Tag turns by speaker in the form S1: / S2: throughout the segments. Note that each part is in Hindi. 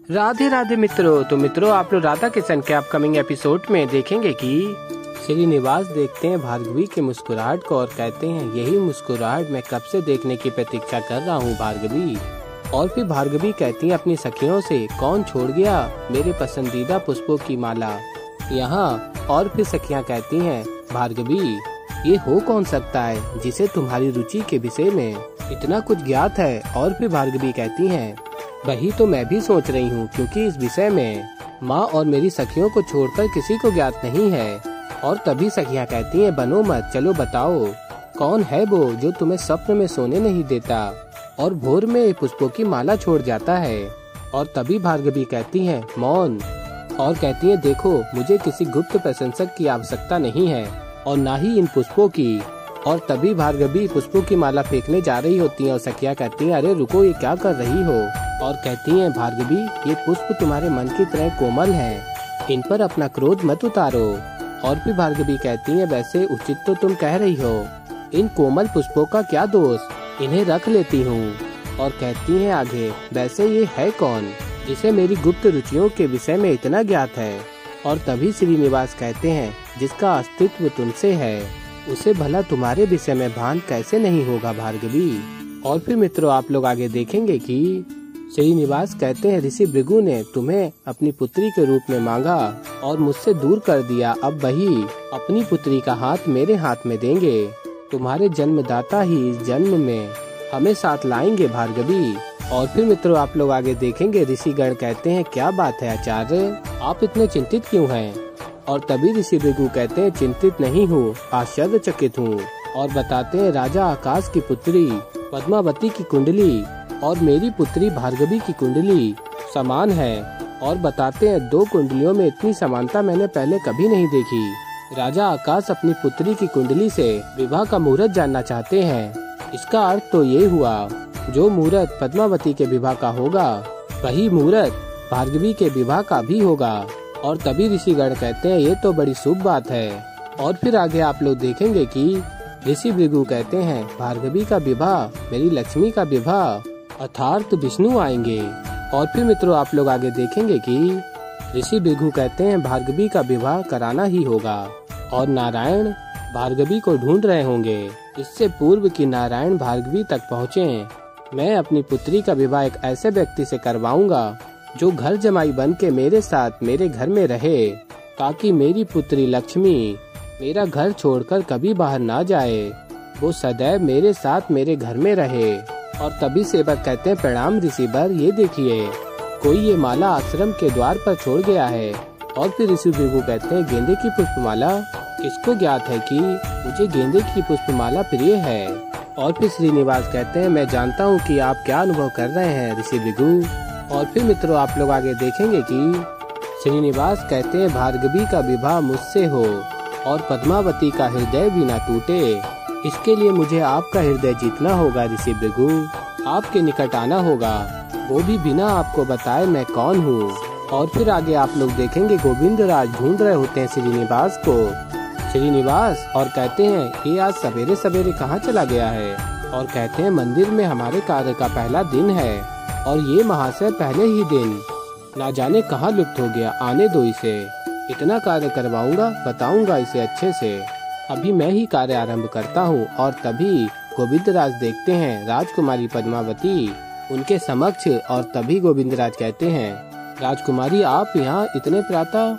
S1: राधे राधे मित्रों। तो मित्रों, आप लोग राधा किशन के अपकमिंग एपिसोड में देखेंगे कि श्रीनिवास देखते हैं भार्गवी के मुस्कुराहट को और कहते हैं, यही मुस्कुराहट मैं कब से देखने की प्रतीक्षा कर रहा हूँ भार्गवी। और फिर भार्गवी कहती है अपनी सखियों से, कौन छोड़ गया मेरे पसंदीदा पुष्पों की माला यहाँ। और फिर सखियाँ कहती हैं, भार्गवी ये हो कौन सकता है जिसे तुम्हारी रुचि के विषय में इतना कुछ ज्ञात है। और फिर भार्गवी कहती हैं, वही तो मैं भी सोच रही हूँ, क्योंकि इस विषय में माँ और मेरी सखियों को छोड़कर किसी को ज्ञात नहीं है। और तभी सखियाँ कहती हैं, बनो मत, चलो बताओ कौन है वो जो तुम्हें स्वप्न में सोने नहीं देता और भोर में पुष्पों की माला छोड़ जाता है। और तभी भार्गवी कहती है, मौन। और कहती है, देखो मुझे किसी गुप्त प्रशंसक की आवश्यकता नहीं है और न ही इन पुष्पों की। और तभी भार्गवी पुष्पों की माला फेंकने जा रही होती है और सखियाँ कहती हैं, अरे रुको, ये क्या कर रही हो। और कहती हैं, भार्गवी ये पुष्प तुम्हारे मन की तरह कोमल हैं, इन पर अपना क्रोध मत उतारो। और फिर भार्गवी कहती हैं, वैसे उचित तो तुम कह रही हो, इन कोमल पुष्पों का क्या दोष, इन्हें रख लेती हूँ। और कहती हैं आगे, वैसे ये है कौन जिसे मेरी गुप्त रुचियों के विषय में इतना ज्ञात है। और तभी श्रीनिवास कहते हैं, जिसका अस्तित्व तुमसे है उसे भला तुम्हारे विषय में भान कैसे नहीं होगा भार्गवी। और फिर मित्रों, आप लोग आगे देखेंगे कि श्रीनिवास कहते हैं, ऋषि भृगु ने तुम्हें अपनी पुत्री के रूप में मांगा और मुझसे दूर कर दिया। अब वही अपनी पुत्री का हाथ मेरे हाथ में देंगे। तुम्हारे जन्मदाता ही इस जन्म में हमें साथ लाएंगे भार्गवी। और फिर मित्रों, आप लोग आगे देखेंगे, ऋषिगण कहते हैं, क्या बात है आचार्य, आप इतने चिंतित क्यों हैं। और तभी ऋषि भृगु कहते हैं, चिंतित नहीं हूँ, आश्चर्यचकित हूँ। और बताते हैं, राजा आकाश की पुत्री पद्मावती की कुंडली और मेरी पुत्री भार्गवी की कुंडली समान है। और बताते हैं, दो कुंडलियों में इतनी समानता मैंने पहले कभी नहीं देखी। राजा आकाश अपनी पुत्री की कुंडली से विवाह का मुहूर्त जानना चाहते हैं। इसका अर्थ तो ये हुआ, जो मुहूर्त पद्मावती के विवाह का होगा वही मुहूर्त भार्गवी के विवाह का भी होगा। और तभी ऋषिगण कहते हैं, ये तो बड़ी शुभ बात है। और फिर आगे आप लोग देखेंगे कि ऋषि भृगु कहते हैं, भार्गवी का विवाह मेरी लक्ष्मी का विवाह अर्थात विष्णु आएंगे। और फिर मित्रों, आप लोग आगे देखेंगे कि ऋषि भृगु कहते हैं, भार्गवी का विवाह कराना ही होगा और नारायण भार्गवी को ढूंढ रहे होंगे। इससे पूर्व कि नारायण भार्गवी तक पहुँचे, मैं अपनी पुत्री का विवाह एक ऐसे व्यक्ति से करवाऊंगा जो घर जमाई बन के मेरे साथ मेरे घर में रहे, ताकि मेरी पुत्री लक्ष्मी मेरा घर छोड़कर कभी बाहर ना जाए, वो सदैव मेरे साथ मेरे घर में रहे। और तभी सेवक कहते हैं, प्रणाम ऋषिवर, ये देखिए कोई ये माला आश्रम के द्वार पर छोड़ गया है। और फिर ऋषि भृगु कहते हैं, गेंदे की पुष्पमाला, किसको ज्ञात है कि मुझे गेंदे की पुष्पमाला प्रिय है। और फिर श्रीनिवास कहते हैं, मैं जानता हूँ कि आप क्या अनुभव कर रहे हैं ऋषि भृगु। और फिर मित्रों, आप लोग आगे देखेंगे कि श्रीनिवास कहते हैं, भार्गवी का विवाह मुझसे हो और पद्मावती का हृदय भी न टूटे, इसके लिए मुझे आपका हृदय जीतना होगा ऋषि भृगु। आपके निकट आना होगा, वो भी बिना आपको बताए मैं कौन हूँ। और फिर आगे आप लोग देखेंगे, गोविंदराज ढूंढ रहे होते हैं श्रीनिवास को। श्रीनिवास और कहते हैं, ये आज सवेरे सवेरे कहाँ चला गया है। और कहते हैं, मंदिर में हमारे कार्य का पहला दिन है और ये महाशय पहले ही दिन ना जाने कहाँ लुप्त हो गया, आने दो इसे, इतना कार्य करवाऊंगा, बताऊंगा इसे अच्छे से। अभी मैं ही कार्य आरंभ करता हूँ। और तभी गोविंदराज देखते हैं राजकुमारी पद्मावती उनके समक्ष। और तभी गोविंदराज कहते हैं, राजकुमारी आप यहाँ इतने प्रातः।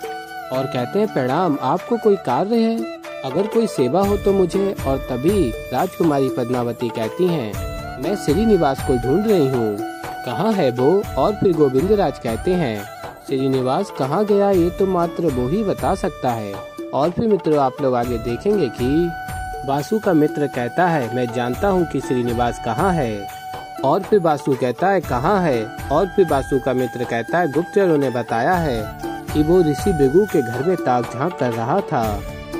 S1: और कहते हैं, प्रणाम, आपको कोई कार्य है, अगर कोई सेवा हो तो मुझे। और तभी राजकुमारी पद्मावती कहती हैं, मैं श्रीनिवास को ढूंढ रही हूँ, कहाँ है वो। और फिर गोविंदराज कहते हैं, श्रीनिवास कहाँ गया ये तो मात्र वो ही बता सकता है। और फिर मित्रों, आप लोग आगे देखेंगे कि वासु का मित्र कहता है, मैं जानता हूँ कि श्रीनिवास कहाँ है। और फिर वासु कहता है, कहाँ है। और फिर वासु का मित्र कहता है, गुप्तचरों ने बताया है कि वो ऋषि भृगु के घर में ताक झांक कर रहा था।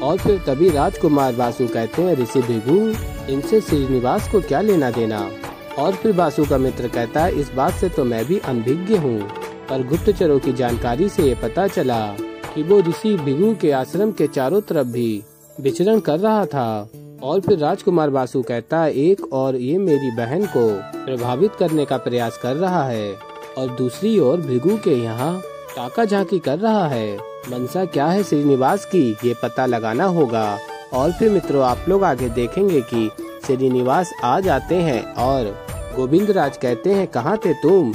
S1: और फिर तभी राजकुमार वासु कहते हैं, ऋषि भृगु, इनसे श्रीनिवास को क्या लेना देना। और फिर वासु का मित्र कहता है, इस बात से तो मैं भी अनभिज्ञ हूँ, पर गुप्तचरों की जानकारी से ये पता चला कि वो ऋषि भृगु के आश्रम के चारों तरफ भी विचरण कर रहा था। और फिर राजकुमार वासु कहता है, एक और ये मेरी बहन को प्रभावित करने का प्रयास कर रहा है। और दूसरी ओर भृगु के यहाँ ताका झांकी कर रहा है। मंशा क्या है श्रीनिवास की, ये पता लगाना होगा। और फिर मित्रों आप लोग आगे देखेंगे कि श्रीनिवास आ जाते हैं और गोविंदराज कहते हैं कहाँ थे तुम,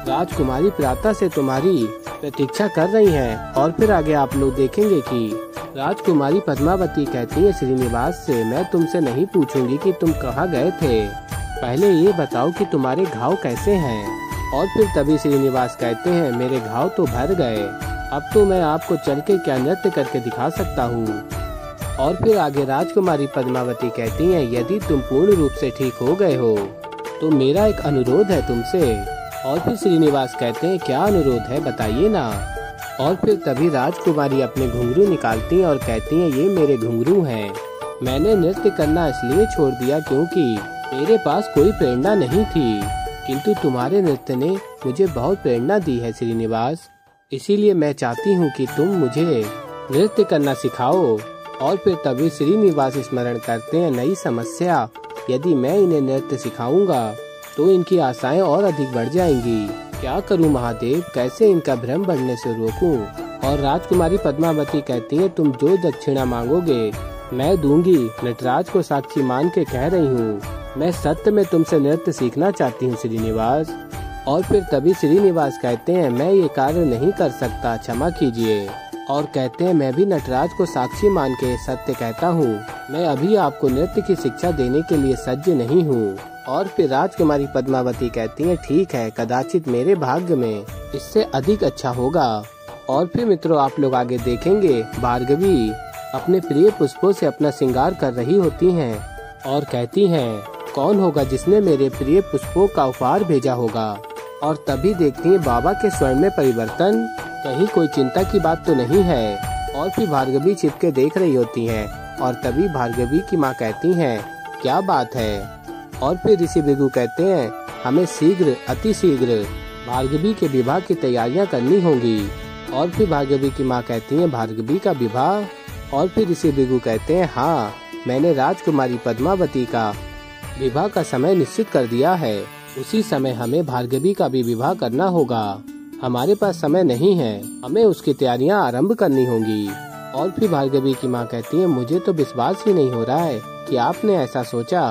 S1: राजकुमारी प्रातः से तुम्हारी प्रतीक्षा कर रही हैं। और फिर आगे आप लोग देखेंगे कि राजकुमारी पद्मावती कहती है श्रीनिवास से, मैं तुमसे नहीं पूछूंगी कि तुम कहाँ गए थे, पहले ये बताओ कि तुम्हारे घाव कैसे हैं। और फिर तभी श्रीनिवास कहते हैं मेरे घाव तो भर गए, अब तो मैं आपको चल के क्या नृत्य करके दिखा सकता हूँ। और फिर आगे राजकुमारी पद्मावती कहती हैं यदि तुम पूर्ण रूप से ठीक हो गए हो तो मेरा एक अनुरोध है तुमसे। और फिर श्रीनिवास कहते हैं क्या अनुरोध है बताइए ना। और फिर तभी राजकुमारी अपने घुंघरू निकालती हैं और कहती हैं ये मेरे घुंघरू हैं, मैंने नृत्य करना इसलिए छोड़ दिया क्योंकि मेरे पास कोई प्रेरणा नहीं थी, किंतु तुम्हारे नृत्य ने मुझे बहुत प्रेरणा दी है श्रीनिवास, इसीलिए मैं चाहती हूँ कि तुम मुझे नृत्य करना सिखाओ। और फिर तभी श्रीनिवास स्मरण करते हैं नई समस्या, यदि मैं इन्हें नृत्य सिखाऊंगा तो इनकी आशाएं और अधिक बढ़ जाएंगी, क्या करूं महादेव, कैसे इनका भ्रम बढ़ने से रोकूं। और राजकुमारी पद्मावती कहती है तुम जो दक्षिणा मांगोगे मैं दूंगी, नटराज को साक्षी मान के कह रही हूँ, मैं सत्य में तुमसे नृत्य सीखना चाहती हूँ श्रीनिवास। और फिर तभी श्रीनिवास कहते हैं मैं ये कार्य नहीं कर सकता, क्षमा कीजिए। और कहते हैं मैं भी नटराज को साक्षी मान के सत्य कहता हूँ, मैं अभी आपको नृत्य की शिक्षा देने के लिए सज्ज नहीं हूँ। और फिर राजकुमारी पद्मावती कहती हैं ठीक है, कदाचित मेरे भाग्य में इससे अधिक अच्छा होगा। और फिर मित्रों आप लोग आगे देखेंगे भार्गवी अपने प्रिय पुष्पों से अपना श्रृंगार कर रही होती हैं और कहती हैं कौन होगा जिसने मेरे प्रिय पुष्पों का उपहार भेजा होगा। और तभी देखती हैं बाबा के स्वर में परिवर्तन, कहीं कोई चिंता की बात तो नहीं है। और फिर भार्गवी छिप के देख रही होती हैं और तभी भार्गवी की माँ कहती हैं क्या बात है। और फिर ऋषि भृगु कहते हैं हमें शीघ्र अति शीघ्र भार्गवी के विवाह की तैयारियां करनी होंगी। और फिर भार्गवी की माँ कहती हैं भार्गवी का विवाह। और फिर ऋषि भृगु कहते हैं हाँ, मैंने राजकुमारी पद्मावती का विवाह का समय निश्चित कर दिया है, उसी समय हमें भार्गवी का भी विवाह करना होगा, हमारे पास समय नहीं है, हमें उसकी तैयारियां आरंभ करनी होंगी। और फिर भार्गवी की माँ कहती है मुझे तो विश्वास ही नहीं हो रहा है कि आपने ऐसा सोचा,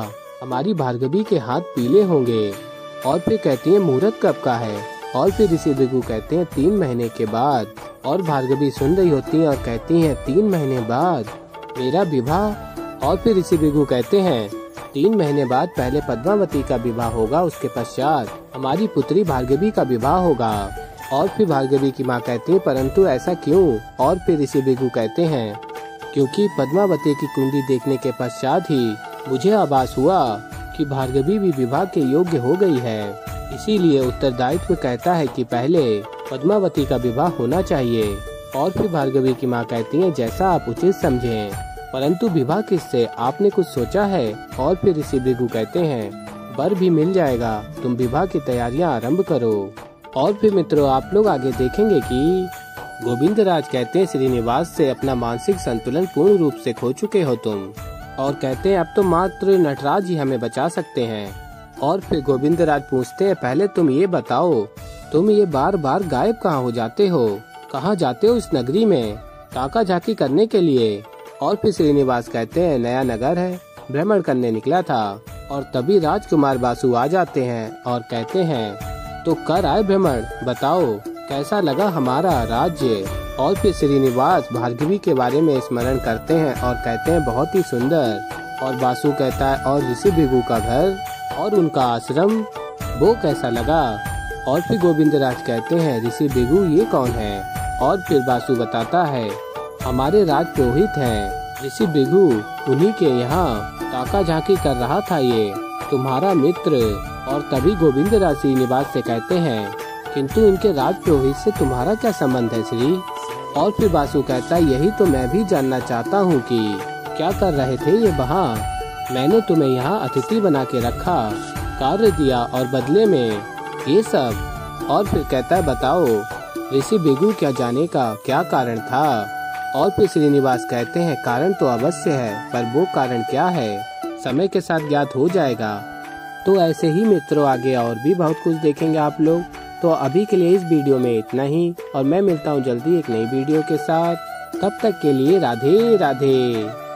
S1: हमारी भार्गवी के हाथ पीले होंगे। और फिर कहती है मुहूर्त कब का है। और फिर ऋषि भृगु कहते हैं 3 महीने के बाद। और भार्गवी सुन रही होती है और कहती है 3 महीने बाद मेरा विवाह। और फिर ऋषि भृगु कहते हैं 3 महीने बाद पहले पद्मावती का विवाह होगा, उसके पश्चात हमारी पुत्री भार्गवी का विवाह होगा। और फिर भार्गवी की माँ कहती है परंतु ऐसा क्यों। और फिर ऋषि भृगु कहते हैं क्योंकि पद्मावती की कुंडली देखने के पश्चात ही मुझे आभास हुआ कि भार्गवी भी विवाह के योग्य हो गई है, इसीलिए उत्तरदायित्व कहता है कि पहले पद्मावती का विवाह होना चाहिए। और फिर भार्गवी की माँ कहती है जैसा आप उचित समझें, परंतु विवाह किससे, आपने कुछ सोचा है। और फिर ऋषि भृगु कहते हैं वर भी मिल जाएगा, तुम विवाह की तैयारियां आरंभ करो। और फिर मित्रों आप लोग आगे देखेंगे कि गोविंदराज कहते हैं श्रीनिवास से अपना मानसिक संतुलन पूर्ण रूप से खो चुके हो तुम, और कहते हैं अब तो मात्र नटराज ही हमें बचा सकते हैं। और फिर गोविंदराज पूछते हैं पहले तुम ये बताओ, तुम ये बार बार गायब कहाँ हो जाते हो, कहाँ जाते हो इस नगरी में ताका झाकी करने के लिए। और फिर श्रीनिवास कहते हैं नया नगर है, भ्रमण करने निकला था। और तभी राजकुमार बासु आ जाते हैं और कहते हैं तो कर आए भ्रमण, बताओ कैसा लगा हमारा राज्य। और फिर श्रीनिवास भार्गवी के बारे में स्मरण करते हैं और कहते हैं बहुत ही सुंदर। और बासु कहता है और ऋषि भृगु का घर और उनका आश्रम वो कैसा लगा। और फिर गोविंदराज कहते हैं ऋषि भृगु ये कौन है। और फिर बासु बताता है हमारे राज पुरोहित हैं ऋषि भृगु, उन्हीं के यहाँ ताका झाकी कर रहा था ये तुम्हारा मित्र। और तभी गोविंदराज श्रीनिवास से कहते हैं किंतु इनके राज पुरोहित से तुम्हारा क्या संबंध है श्री। और फिर बासु कहता है यही तो मैं भी जानना चाहता हूँ कि क्या कर रहे थे ये वहाँ, मैंने तुम्हें यहाँ अतिथि बना के रखा, कार्य दिया और बदले में ये सब। और फिर कहता है बताओ ऋषि भृगु क्या जाने का क्या कारण था। और फिर श्रीनिवास कहते हैं कारण तो अवश्य है, पर वो कारण क्या है समय के साथ ज्ञात हो जाएगा। तो ऐसे ही मित्रों आगे और भी बहुत कुछ देखेंगे आप लोग। तो अभी के लिए इस वीडियो में इतना ही, और मैं मिलता हूँ जल्दी एक नई वीडियो के साथ। तब तक के लिए राधे राधे।